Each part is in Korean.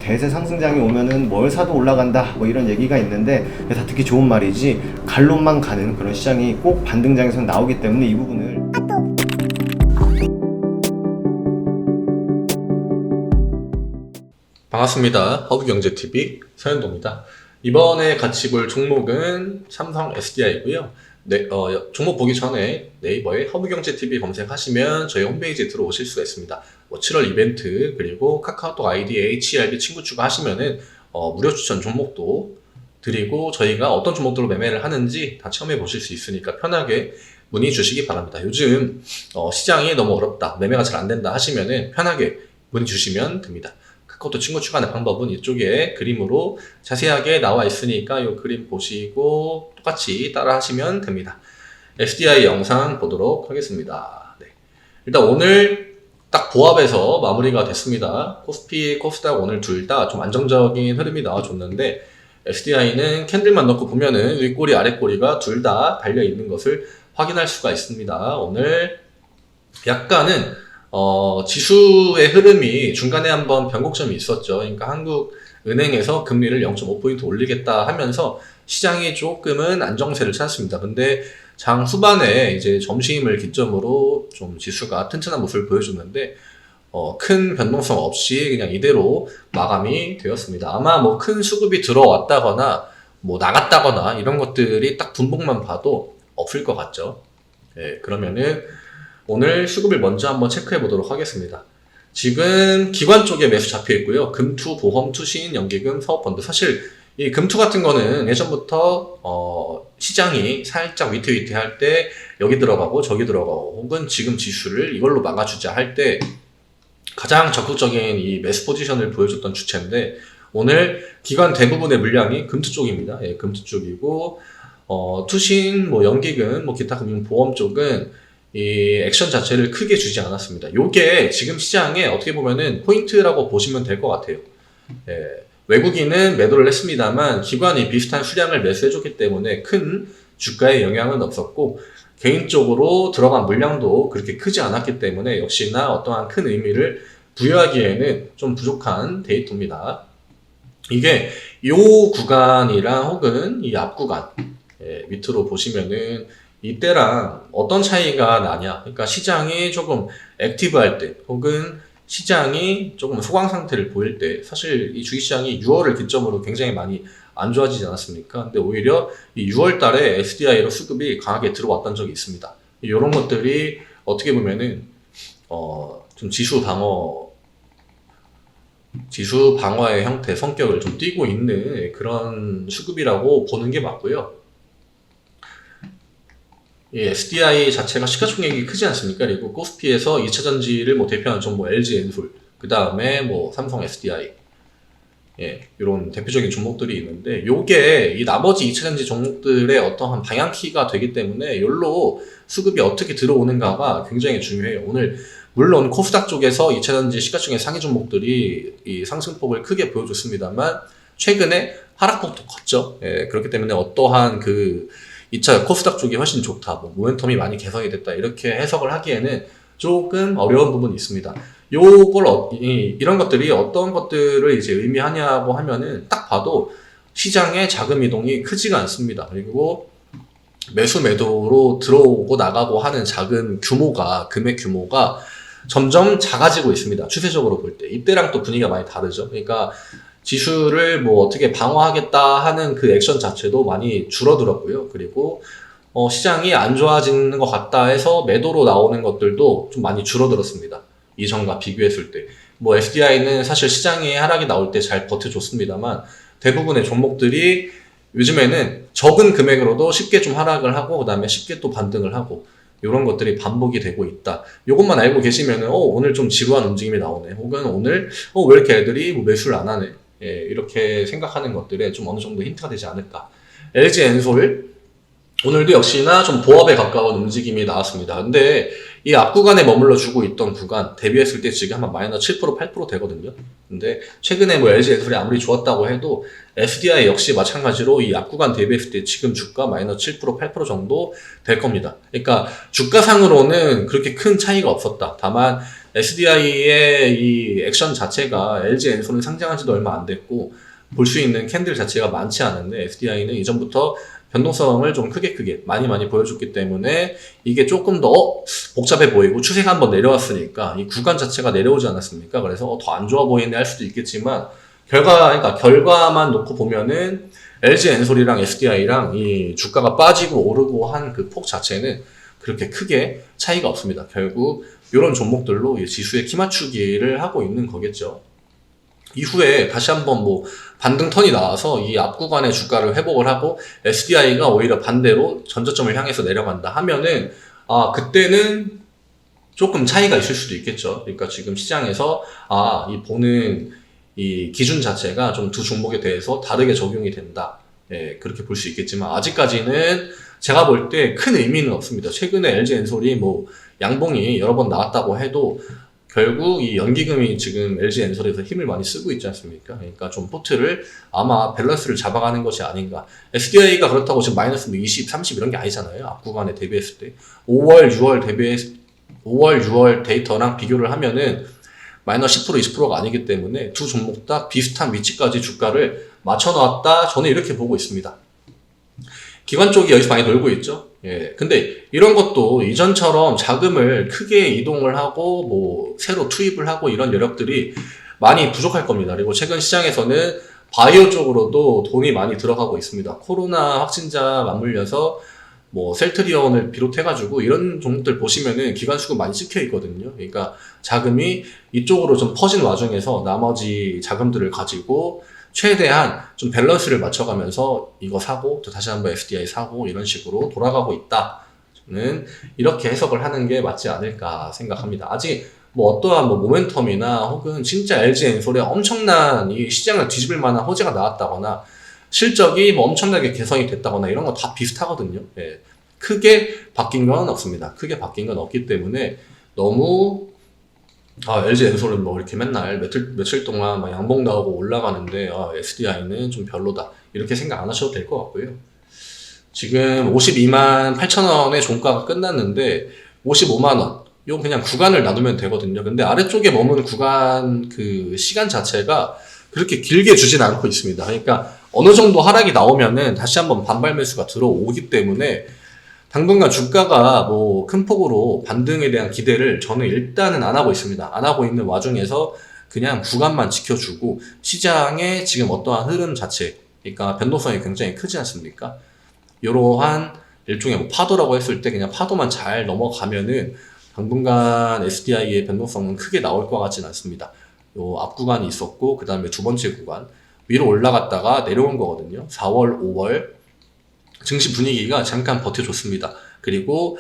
대세 상승장이 오면은 뭘 사도 올라간다 뭐 이런 얘기가 있는데 다 듣기 좋은 말이지 갈론만 가는 그런 시장이 꼭 반등장에서 나오기 때문에 이 부분을 반갑습니다. 허브경제TV 서현도입니다. 이번에 같이 볼 종목은 삼성 SDI고요. 종목 보기 전에 네이버에 허브경제TV 검색하시면 저희 홈페이지에 들어오실 수가 있습니다. 7월 이벤트 그리고 카카오톡 아이디 HERB 친구 추가하시면은 무료 추천 종목도 드리고 저희가 어떤 종목들로 매매를 하는지 다 체험해 보실 수 있으니까 편하게 문의 주시기 바랍니다. 요즘 시장이 너무 어렵다, 매매가 잘 안 된다 하시면은 편하게 문의 주시면 됩니다. 카카오톡 친구 추가하는 방법은 이쪽에 그림으로 자세하게 나와 있으니까 이 그림 보시고 똑같이 따라 하시면 됩니다. SDI 영상 보도록 하겠습니다. 네. 일단 오늘 딱 보합에서 마무리가 됐습니다. 코스피, 코스닥 오늘 둘 다 좀 안정적인 흐름이 나와줬는데 SDI는 캔들만 넣고 보면은 윗꼬리 아랫꼬리가 둘 다 달려 있는 것을 확인할 수가 있습니다. 오늘 약간은 지수의 흐름이 중간에 한번 변곡점이 있었죠. 그러니까 한국은행에서 금리를 0.5포인트 올리겠다 하면서 시장이 조금은 안정세를 찾았습니다. 근데 장 후반에 이제 점심을 기점으로 좀 지수가 튼튼한 모습을 보여줬는데 큰 변동성 없이 그냥 이대로 마감이 되었습니다. 아마 뭐 큰 수급이 들어왔다거나 뭐 나갔다거나 이런 것들이 딱 분봉만 봐도 없을 것 같죠. 네, 그러면은 오늘 수급을 먼저 한번 체크해 보도록 하겠습니다. 지금 기관 쪽에 매수 잡혀 있고요. 금투, 보험, 투신, 연기금, 사업펀드. 사실 이 금투 같은 거는 예전부터 시장이 살짝 위태위태할 때 여기 들어가고 저기 들어가고 혹은 지금 지수를 이걸로 막아주자 할 때 가장 적극적인 이 매수 포지션을 보여줬던 주체인데 오늘 기관 대부분의 물량이 금투 쪽입니다. 예, 금투 쪽이고 투신, 뭐 연기금, 뭐 기타 금융 보험 쪽은 이 액션 자체를 크게 주지 않았습니다. 요게 지금 시장에 어떻게 보면은 포인트라고 보시면 될 것 같아요. 예, 외국인은 매도를 했습니다만 기관이 비슷한 수량을 매수해줬기 때문에 큰 주가에 영향은 없었고 개인적으로 들어간 물량도 그렇게 크지 않았기 때문에 역시나 어떠한 큰 의미를 부여하기에는 좀 부족한 데이터입니다. 이게 요 구간이랑 혹은 이 앞 구간 밑으로 보시면은 이때랑 어떤 차이가 나냐. 그러니까 시장이 조금 액티브할 때 혹은 시장이 조금 소강 상태를 보일 때 사실 이 주식시장이 6월을 기점으로 굉장히 많이 안 좋아지지 않았습니까? 근데 오히려 이 6월 달에 SDI로 수급이 강하게 들어왔던 적이 있습니다. 이런 것들이 어떻게 보면은 좀 지수 방어의 형태, 성격을 좀 띠고 있는 그런 수급이라고 보는 게 맞고요. 이 SDI 자체가 시가총액이 크지 않습니까? 그리고 코스피에서 2차전지를 뭐 대표하는 종목 LG엔솔, 그 다음에 뭐 삼성 SDI, 이런 대표적인 종목들이 있는데, 요게 이 나머지 2차전지 종목들의 어떠한 방향키가 되기 때문에, 요로 수급이 어떻게 들어오는가가 굉장히 중요해요. 오늘, 물론 코스닥 쪽에서 2차전지 시가총액 상위 종목들이 이 상승폭을 크게 보여줬습니다만, 최근에 하락폭도 컸죠. 그렇기 때문에 어떠한 2차 코스닥 쪽이 훨씬 좋다, 뭐 모멘텀이 많이 개선이 됐다 이렇게 해석을 하기에는 조금 어려운 부분이 있습니다. 이런 것들이 어떤 것들을 이제 의미하냐고 하면은 딱 봐도 시장의 자금 이동이 크지가 않습니다. 그리고 매수 매도로 들어오고 나가고 하는 자금 규모가, 금액 규모가 점점 작아지고 있습니다. 추세적으로 볼 때. 이때랑 또 분위기가 많이 다르죠. 그러니까 지수를 뭐 어떻게 방어하겠다 하는 그 액션 자체도 많이 줄어들었고요. 그리고 시장이 안 좋아지는 것 같다 해서 매도로 나오는 것들도 좀 많이 줄어들었습니다. 이전과 비교했을 때. 뭐 SDI는 사실 시장이 하락이 나올 때 잘 버텨줬습니다만 대부분의 종목들이 요즘에는 적은 금액으로도 쉽게 좀 하락을 하고 그 다음에 쉽게 또 반등을 하고 이런 것들이 반복이 되고 있다. 이것만 알고 계시면은 오늘 좀 지루한 움직임이 나오네. 혹은 오늘 왜 이렇게 애들이 뭐 매수를 안 하네. 이렇게 생각하는 것들에 좀 어느 정도 힌트가 되지 않을까. LG엔솔 오늘도 역시나 좀 보합에 가까운 움직임이 나왔습니다. 근데 이 앞 구간에 머물러 주고 있던 구간 대비했을 때 지금 한 마이너스 7% 8% 되거든요. 근데 최근에 뭐 LG엔솔이 아무리 좋았다고 해도 SDI 역시 마찬가지로 이 앞 구간 대비했을 때 지금 주가 마이너스 7% 8% 정도 될 겁니다. 그러니까 주가상으로는 그렇게 큰 차이가 없었다. 다만 SDI의 이 액션 자체가 LG 엔솔은 상장한 지도 얼마 안 됐고 볼 수 있는 캔들 자체가 많지 않은데 SDI는 이전부터 변동성을 좀 크게 많이 보여줬기 때문에 이게 조금 더 복잡해 보이고 추세가 한번 내려왔으니까 이 구간 자체가 내려오지 않았습니까? 그래서 더 안 좋아 보이네 할 수도 있겠지만 그러니까 결과만 놓고 보면은 LG 엔솔이랑 SDI랑 이 주가가 빠지고 오르고 한 그 폭 자체는 그렇게 크게 차이가 없습니다. 결국 이런 종목들로 이 지수의 키 맞추기를 하고 있는 거겠죠. 이후에 다시 한번 뭐 반등 턴이 나와서 이 앞 구간의 주가를 회복을 하고 SDI가 오히려 반대로 전저점을 향해서 내려간다 하면은 그때는 조금 차이가 있을 수도 있겠죠. 그러니까 지금 시장에서 이 보는 이 기준 자체가 좀 두 종목에 대해서 다르게 적용이 된다. 예, 그렇게 볼 수 있겠지만 아직까지는 제가 볼 때 큰 의미는 없습니다. 최근에 LG 엔솔이 뭐 양봉이 여러 번 나왔다고 해도 결국 이 연기금이 지금 LG 엔솔에서 힘을 많이 쓰고 있지 않습니까? 그러니까 좀 포트를 아마 밸런스를 잡아가는 것이 아닌가. SDI가 그렇다고 지금 마이너스 20, 30 이런 게 아니잖아요. 앞 구간에 대비했을 때. 5월, 6월 데이터랑 비교를 하면은 마이너스 10%, 20%가 아니기 때문에 두 종목 다 비슷한 위치까지 주가를 맞춰놨다. 저는 이렇게 보고 있습니다. 기관 쪽이 여기서 많이 놀고 있죠. 예. 근데 이런 것도 이전처럼 자금을 크게 이동을 하고 뭐 새로 투입을 하고 이런 여력들이 많이 부족할 겁니다. 그리고 최근 시장에서는 바이오 쪽으로도 돈이 많이 들어가고 있습니다. 코로나 확진자 맞물려서 뭐 셀트리온을 비롯해가지고 이런 종목들 보시면은 기관 수급 많이 찍혀 있거든요. 그러니까 자금이 이쪽으로 좀 퍼진 와중에서 나머지 자금들을 가지고 최대한 좀 밸런스를 맞춰가면서 이거 사고 또 다시 한번 SDI 사고 이런 식으로 돌아가고 있다. 저는 이렇게 해석을 하는 게 맞지 않을까 생각합니다. 아직 뭐 어떠한 뭐 모멘텀이나 혹은 진짜 LG 엔솔에 엄청난 이 시장을 뒤집을 만한 호재가 나왔다거나 실적이 뭐 엄청나게 개선이 됐다거나 이런 거 다 비슷하거든요. 예. 크게 바뀐 건 없습니다. 크게 바뀐 건 없기 때문에 너무 LG 엔솔은 뭐 이렇게 맨날 며칠 동안 막 양봉 나오고 올라가는데 SDI는 좀 별로다 이렇게 생각 안 하셔도 될 것 같고요. 지금 52만 8천 원의 종가가 끝났는데 55만 원 이건 그냥 구간을 나누면 되거든요. 근데 아래쪽에 머무는 구간 그 시간 자체가 그렇게 길게 주진 않고 있습니다. 그러니까 어느 정도 하락이 나오면은 다시 한번 반발 매수가 들어오기 때문에 당분간 주가가 뭐 큰 폭으로 반등에 대한 기대를 저는 일단은 안 하고 있습니다. 안 하고 있는 와중에서 그냥 구간만 지켜주고 시장의 지금 어떠한 흐름 자체, 그러니까 변동성이 굉장히 크지 않습니까? 이러한 일종의 뭐 파도라고 했을 때 그냥 파도만 잘 넘어가면은 당분간 SDI의 변동성은 크게 나올 것 같진 않습니다. 요 앞 구간이 있었고 그 다음에 두 번째 구간 위로 올라갔다가 내려온 거거든요. 4월, 5월 증시 분위기가 잠깐 버텨줬습니다. 그리고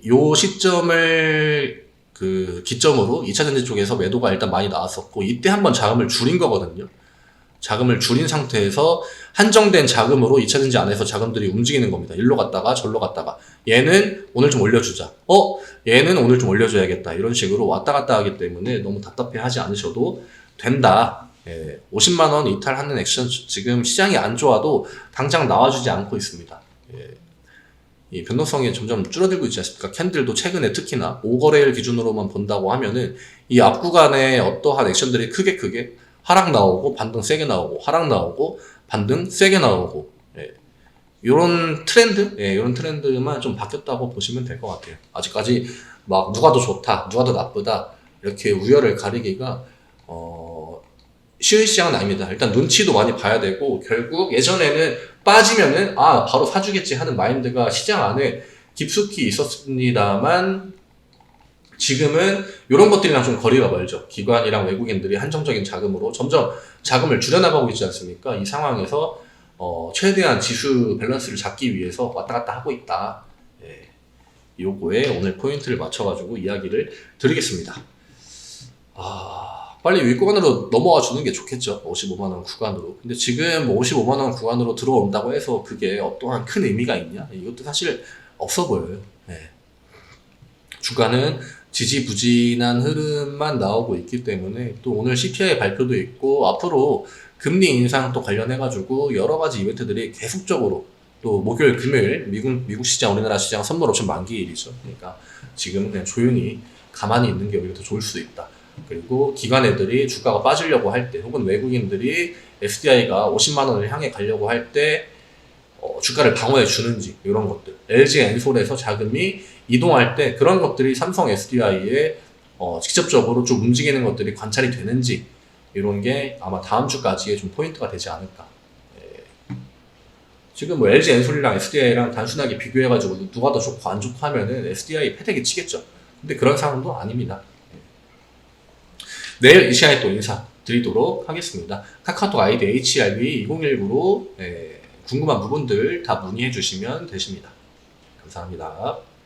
요 시점을 그 기점으로 2차전지 쪽에서 매도가 일단 많이 나왔었고 이때 한번 자금을 줄인 거거든요. 자금을 줄인 상태에서 한정된 자금으로 2차전지 안에서 자금들이 움직이는 겁니다. 일로 갔다가 절로 갔다가 얘는 오늘 좀 올려주자. 얘는 오늘 좀 올려줘야겠다. 이런 식으로 왔다 갔다 하기 때문에 너무 답답해 하지 않으셔도 된다. 50만 원 이탈하는 액션 지금 시장이 안 좋아도 당장 나와주지 않고 있습니다. 이 변동성이 점점 줄어들고 있지 않습니까? 캔들도 최근에 특히나 5거래일 기준으로만 본다고 하면은 이 앞 구간에 어떠한 액션들이 크게 하락 나오고 반등 세게 나오고 하락 나오고 반등 세게 나오고 이런 트렌드, 이런 트렌드만 좀 바뀌었다고 보시면 될 것 같아요. 아직까지 막 누가 더 좋다, 누가 더 나쁘다 이렇게 우열을 가리기가 쉬운 시장은 아닙니다. 일단 눈치도 많이 봐야 되고 결국 예전에는 빠지면은 바로 사주겠지 하는 마인드가 시장 안에 깊숙이 있었습니다만 지금은 이런 것들이랑 좀 거리가 멀죠. 기관이랑 외국인들이 한정적인 자금으로 점점 자금을 줄여나가고 있지 않습니까? 이 상황에서 최대한 지수 밸런스를 잡기 위해서 왔다 갔다 하고 있다. 요거에 오늘 포인트를 맞춰가지고 이야기를 드리겠습니다. 빨리 윗구간으로 넘어와 주는 게 좋겠죠. 55만원 구간으로. 근데 지금 55만원 구간으로 들어온다고 해서 그게 어떠한 큰 의미가 있냐? 이것도 사실 없어 보여요. 주가는 지지부진한 흐름만 나오고 있기 때문에 또 오늘 CPI 발표도 있고 앞으로 금리 인상 또 관련해가지고 여러 가지 이벤트들이 계속적으로 또 목요일, 금요일 미국 시장, 우리나라 시장 선물 옵션 만기일이죠. 그러니까 지금 그냥 조용히 가만히 있는 게 오히려 더 좋을 수도 있다. 그리고 기관 애들이 주가가 빠지려고 할 때, 혹은 외국인들이 SDI가 50만 원을 향해 가려고 할 때 주가를 방어해 주는지, 이런 것들. LG 엔솔에서 자금이 이동할 때 그런 것들이 삼성 SDI에 직접적으로 좀 움직이는 것들이 관찰이 되는지, 이런 게 아마 다음 주까지의 좀 포인트가 되지 않을까. 지금 뭐 LG 엔솔이랑 SDI랑 단순하게 비교해가지고 누가 더 좋고 안 좋고 하면은 SDI 패대기 치겠죠. 근데 그런 상황도 아닙니다. 내일 이 시간에 또 인사드리도록 하겠습니다. 카카오톡 아이디 HRV2019로 궁금한 부분들 다 문의해 주시면 되십니다. 감사합니다.